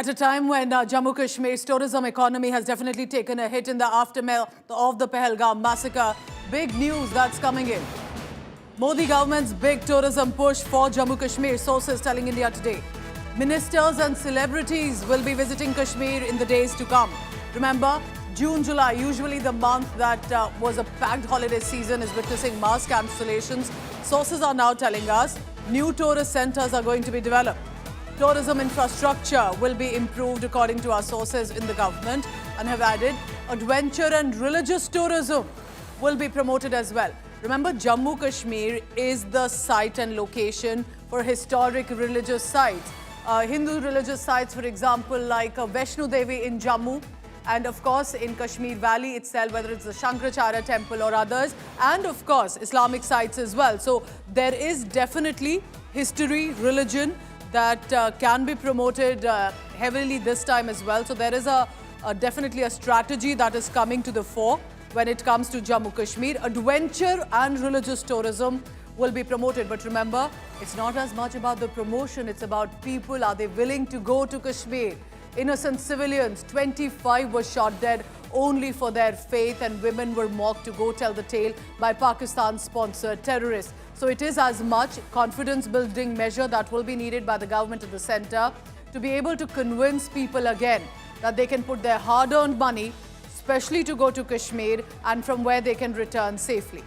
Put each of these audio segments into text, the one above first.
At a time when Jammu Kashmir's tourism economy has definitely taken a hit in the aftermath of the Pahalgam massacre, big news that's coming in. Modi government's big tourism push for Jammu Kashmir, sources telling India Today. Ministers and celebrities will be visiting Kashmir in the days to come. Remember, June, July, usually the month that was a packed holiday season, is witnessing mass cancellations. Sources are now telling us new tourist centers are going to be developed. Tourism infrastructure will be improved according to our sources in the government, and have added adventure and religious tourism will be promoted as well. Remember, Jammu Kashmir is the site and location for historic religious sites. Hindu religious sites, for example, like Vaishno Devi in Jammu, and of course in Kashmir Valley itself, whether it's the Shankaracharya temple or others, and of course Islamic sites as well. So there is definitely history, religion that can be promoted heavily this time as well. So there is definitely a strategy that is coming to the fore when it comes to Jammu Kashmir. Adventure and religious tourism will be promoted. But remember, it's not as much about the promotion, it's about people. Are they willing to go to Kashmir? Innocent civilians, 25 were shot dead only for their faith, and women were mocked to go tell the tale by Pakistan-sponsored terrorists. So it is as much confidence-building measure that will be needed by the government of the centre to be able to convince people again that they can put their hard-earned money, especially to go to Kashmir, and from where they can return safely.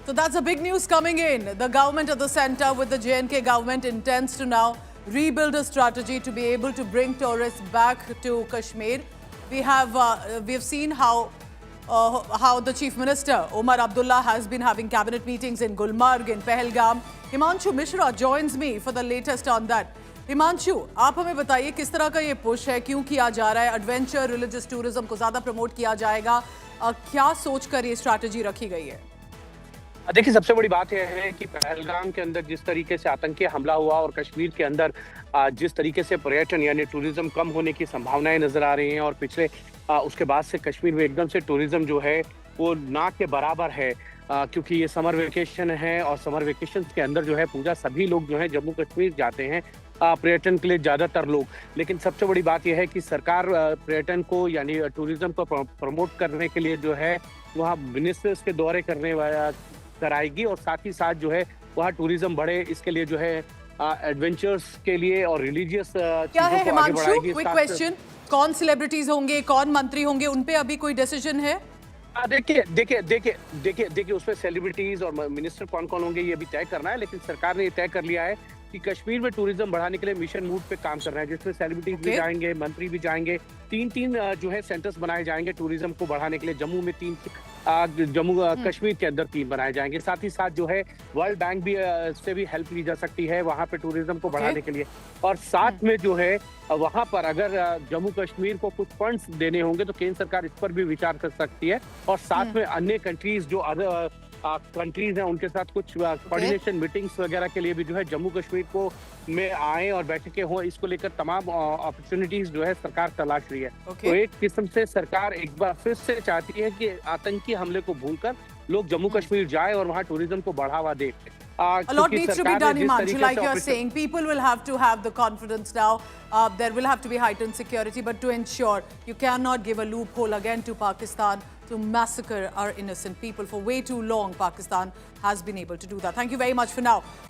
So that's a big news coming in. The government of the centre with the J&K government intends to now rebuild a strategy to be able to bring tourists back to Kashmir. We have seen how the Chief Minister Omar Abdullah has been having cabinet meetings in Gulmarg, in Pahalgam. Himanshu Mishra joins me for the latest on that. Himanshu, आप हमें बताइए किस तरह का ये push है, क्यों किया जा रहा है, एडवेंचर रिलीजियस टूरिज्म को ज़्यादा प्रमोट किया जाएगा, क्या सोचकर ये स्ट्रैटेजी रखी गई है? देखिए, सबसे बड़ी बात यह है कि पहलगाम के अंदर जिस तरीके से आतंकी हमला हुआ और कश्मीर के अंदर जिस तरीके से पर्यटन यानी टूरिज्म कम होने की संभावनाएं नजर आ रही हैं, और पिछले उसके बाद से कश्मीर में एकदम से टूरिज्म जो है वो ना के बराबर है, क्योंकि ये समर वेकेशन है और समर वेकेशन के अंदर जो है पूजा सभी लोग जो है जम्मू कश्मीर जाते हैं पर्यटन के लिए, ज़्यादातर लोग। लेकिन सबसे बड़ी बात यह है कि सरकार पर्यटन को यानी टूरिज्म को प्रमोट करने के लिए जो है वहाँ मिनिस्टर्स के दौरे कराएगी, और साथ ही साथ जो है वहाँ टूरिज्म बढ़े, इसके लिए जो है एडवेंचर्स के लिए और रिलीजियस क्या है हिमांशु, क्विक क्वेश्चन, कौन सेलिब्रिटीज होंगे, कौन मंत्री होंगे, उन पे अभी कोई डिसीजन है? देखिए उसमें सेलिब्रिटीज और मिनिस्टर कौन कौन होंगे ये अभी तय करना है, लेकिन सरकार ने ये तय कर लिया है कि कश्मीर में टूरिज्म बढ़ाने के लिए मिशन मूड पे काम कर रहे हैं, जिसमें सेलिब्रिटीज भी जाएंगे, मंत्री भी जाएंगे। तीन जो है सेंटर्स बनाए जाएंगे टूरिज्म को बढ़ाने के लिए। जम्मू में 3, जम्मू कश्मीर के अंदर 3 बनाए जाएंगे। साथ ही साथ जो है वर्ल्ड बैंक भी से भी हेल्प ली जा सकती है वहां पे टूरिज्म को बढ़ाने के लिए। और साथ में जो है वहां पर अगर जम्मू कश्मीर को कुछ फंड्स देने होंगे तो केंद्र सरकार इस पर भी विचार कर सकती है, और साथ में अन्य कंट्रीज जो अदर कंट्रीज हैं उनके साथ कुछ कोऑर्डिनेशन मीटिंग्स वगैरह के लिए भी जो है जम्मू कश्मीर को में आए और बैठकें हों, इसको लेकर तमाम अपॉर्चुनिटीज जो है सरकार तलाश रही है। तो एक किस्म से सरकार एक बार फिर से चाहती है कि आतंकी हमले को भूलकर लोग जम्मू कश्मीर जाए और वहाँ टूरिज्म को बढ़ावा दे। A lot needs to be done, Himanshu, like you're saying. People will have to have the confidence now. There will have to be heightened security, but to ensure you cannot give a loophole again to Pakistan to massacre our innocent people. For way too long, Pakistan has been able to do that. Thank you very much for now.